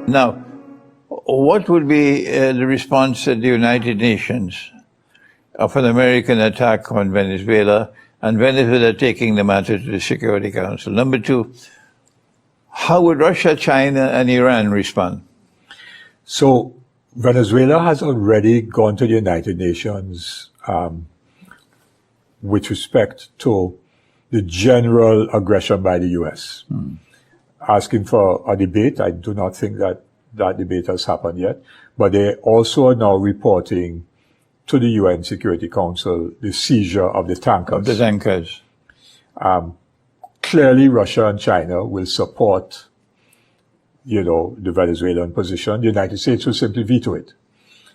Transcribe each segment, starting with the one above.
Now, what would be the response at the United Nations of an American attack on Venezuela and Venezuela taking the matter to the Security Council? Number two, how would Russia, China, and Iran respond? So Venezuela has already gone to the United Nations with respect to the general aggression by the U.S., asking for a debate. I do not think that debate has happened yet, but they also are now reporting to the UN Security Council the seizure of the tankers. Clearly, Russia and China will support, the Venezuelan position. The United States will simply veto it.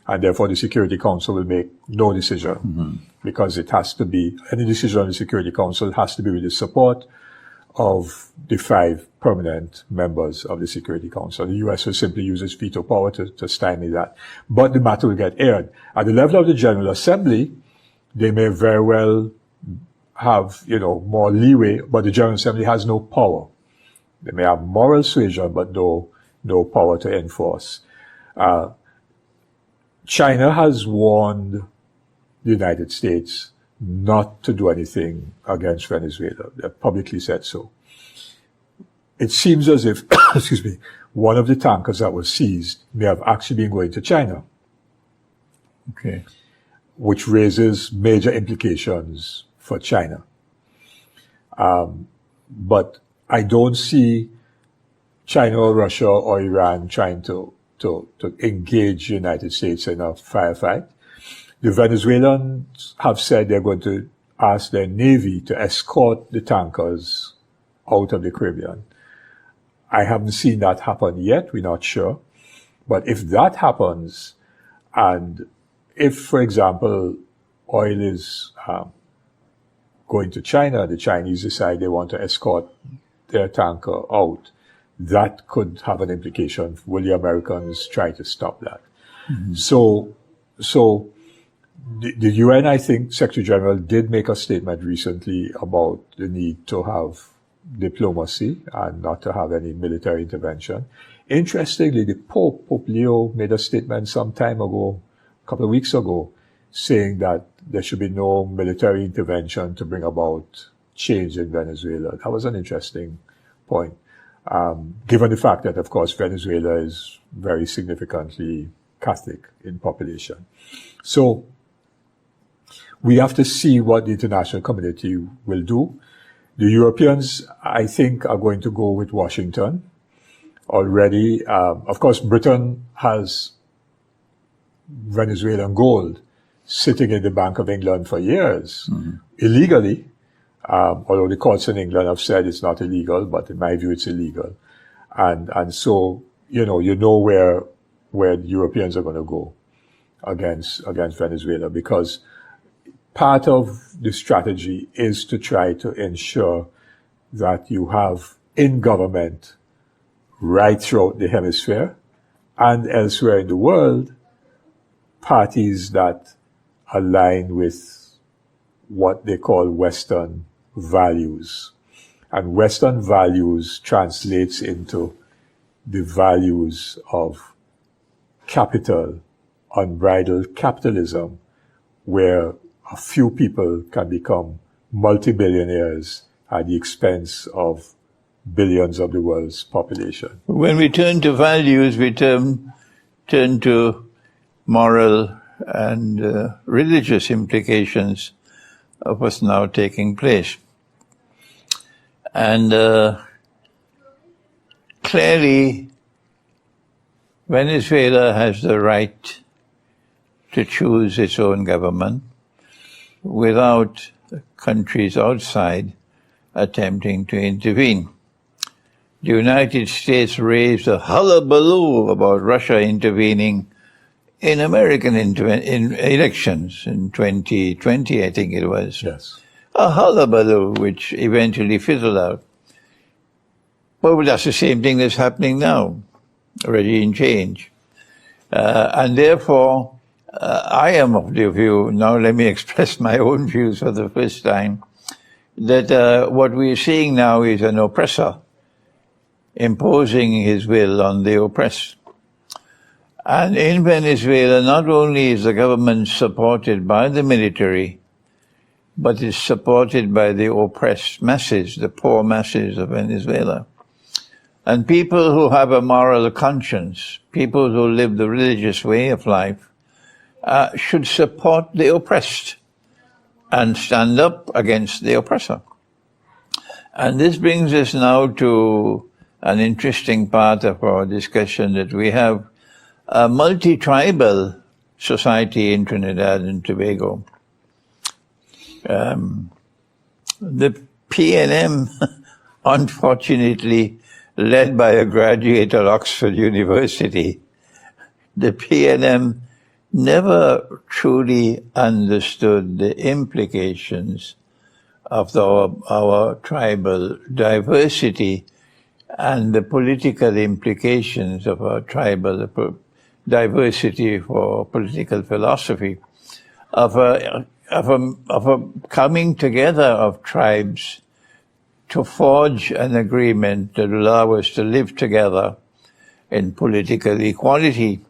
And therefore, the Security Council will make no decision because it has to be, any decision on the Security Council has to be with the support of the 5 permanent members of the Security Council. The U.S. will simply use its veto power to stymie that. But the matter will get aired. At the level of the General Assembly, they may very well have, more leeway, but the General Assembly has no power. They may have moral suasion, but no power to enforce. China has warned the United States not to do anything against Venezuela. They publicly said so. It seems as if, one of the tankers that was seized may have actually been going to China. Okay. Which raises major implications for China. But I don't see China or Russia or Iran trying to engage the United States in a firefight. The Venezuelans have said they're going to ask their navy to escort the tankers out of the Caribbean. I haven't seen that happen yet. We're not sure. But if that happens, and if, for example, oil is going to China, the Chinese decide they want to escort their tanker out, that could have an implication. Will the Americans try to stop that? So the UN, I think, Secretary General did make a statement recently about the need to have diplomacy and not to have any military intervention. Interestingly, the Pope Leo, made a statement some time ago, a couple of weeks ago, saying that there should be no military intervention to bring about change in Venezuela. That was an interesting point, given the fact that, of course, Venezuela is very significantly Catholic in population. So we have to see what the international community will do. The Europeans, I think, are going to go with Washington already. Of course, Britain has Venezuelan gold sitting in the Bank of England for years, illegally, although the courts in England have said it's not illegal, but in my view, it's illegal. And so, you know where the Europeans are going to go against Venezuela, because part of the strategy is to try to ensure that you have in government right throughout the hemisphere and elsewhere in the world parties that align with what they call Western values. And Western values translates into the values of capital, unbridled capitalism, where a few people can become multimillionaires at the expense of billions of the world's population. When we turn to values, we turn to moral and religious implications of what's now taking place. And clearly, Venezuela has the right to choose its own government without countries outside attempting to intervene. The United States raised a hullabaloo about Russia intervening in American elections in 2020, I think it was. Yes. A hullabaloo which eventually fizzled out. Well, that's the same thing that's happening now, regime change. And therefore, I am of the view, now let me express my own views for the first time, that what we're seeing now is an oppressor imposing his will on the oppressed. And in Venezuela, not only is the government supported by the military, but is supported by the oppressed masses, the poor masses of Venezuela. And people who have a moral conscience, people who live the religious way of life, should support the oppressed and stand up against the oppressor. And this brings us now to an interesting part of our discussion, that we have a multi-tribal society in Trinidad and Tobago. The PNM, unfortunately, led by a graduate at Oxford University, the PNM never truly understood the implications of our tribal diversity and the political implications of our tribal diversity for political philosophy, of a coming together of tribes to forge an agreement that will allow us to live together in political equality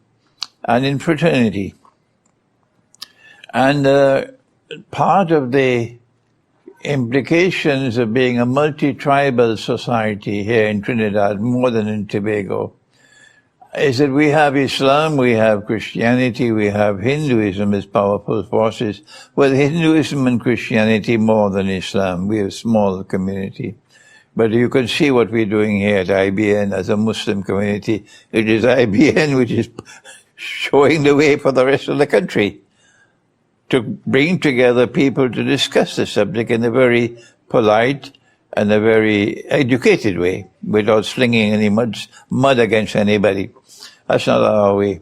and in fraternity. And part of the implications of being a multi-tribal society here in Trinidad, more than in Tobago, is that we have Islam, we have Christianity, we have Hinduism as powerful forces. Well, Hinduism and Christianity more than Islam. We are a small community. But you can see what we're doing here at IBN as a Muslim community. It is IBN which is showing the way for the rest of the country to bring together people to discuss the subject in a very polite and a very educated way, without slinging any mud against anybody. That's not our way.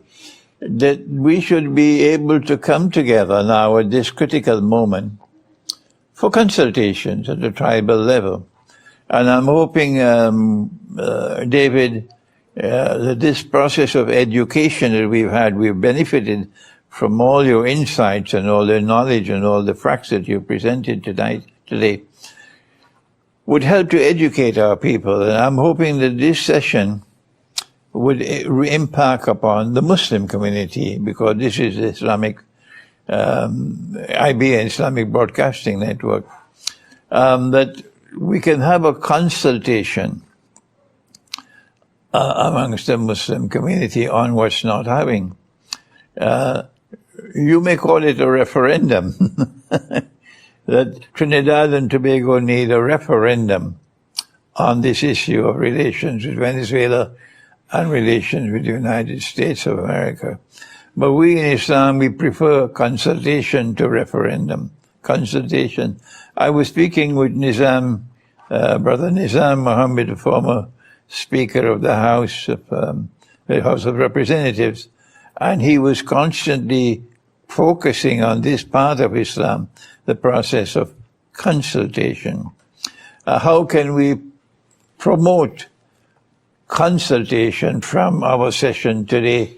That we should be able to come together now at this critical moment for consultations at the tribal level. And I'm hoping, David, that this process of education that we've benefited from all your insights and all the knowledge and all the facts that you presented today, would help to educate our people. And I'm hoping that this session would impact upon the Muslim community, because this is Islamic, IBN, Islamic Broadcasting Network, that we can have a consultation amongst the Muslim community on what's not having. You may call it a referendum, that Trinidad and Tobago need a referendum on this issue of relations with Venezuela and relations with the United States of America. But we in Islam, we prefer consultation to referendum. Consultation. I was speaking with Nizam, Brother Nizam Mohammed, the former Speaker of the House of Representatives, and he was constantly focusing on this part of Islam, the process of consultation. How can we promote consultation from our session today,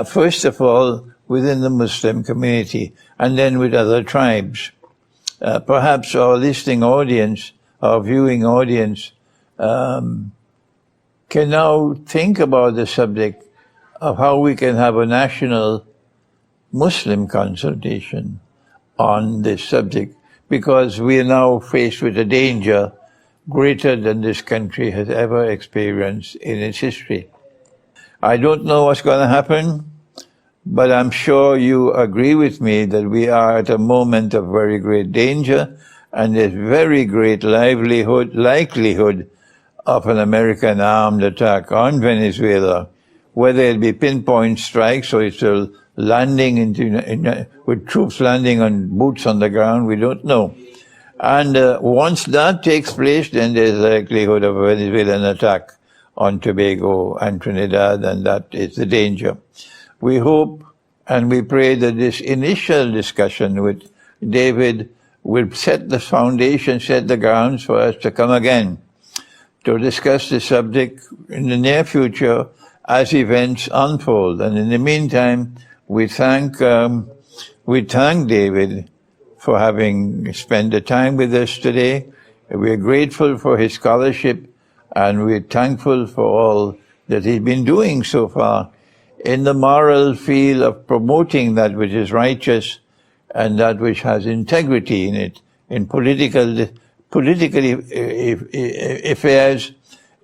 first of all, within the Muslim community, and then with other tribes? Perhaps our listening audience, our viewing audience, can now think about the subject of how we can have a national Muslim consultation on this subject, because we are now faced with a danger greater than this country has ever experienced in its history. I don't know what's going to happen, but I'm sure you agree with me that we are at a moment of very great danger, and there's very great likelihood of an American armed attack on Venezuela, whether it be pinpoint strikes or it's a landing with troops landing on boots on the ground, we don't know. And once that takes place, then there's a likelihood of a Venezuelan attack on Tobago and Trinidad, and that is the danger. We hope and we pray that this initial discussion with David will set the foundation, set the grounds for us to come again to discuss the subject in the near future as events unfold. And in the meantime, we thank David for having spent the time with us today. We're grateful for his scholarship, and we're thankful for all that he's been doing so far in the moral field of promoting that which is righteous and that which has integrity in it, in political affairs,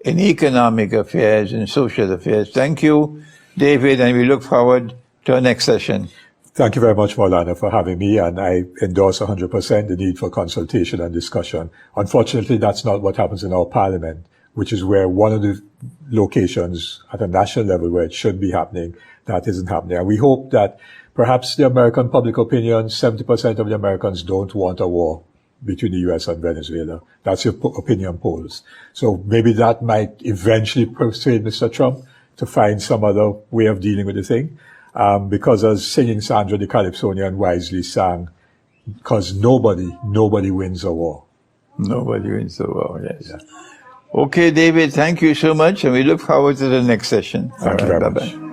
in economic affairs, in social affairs. Thank you, David, and we look forward to our next session. Thank you very much, Maulana, for having me, and I endorse 100% the need for consultation and discussion. Unfortunately, that's not what happens in our parliament, which is where one of the locations at a national level where it should be happening, that isn't happening. And we hope that perhaps the American public opinion, 70% of the Americans don't want a war between the U.S. and Venezuela. That's your opinion polls. So maybe that might eventually persuade Mr. Trump to find some other way of dealing with the thing. Because as singing Sandra the Calypsonian wisely sang, because nobody wins a war. Nobody wins a war, yes. Yeah. Okay, David, thank you so much, and we look forward to the next session. Thank you very much.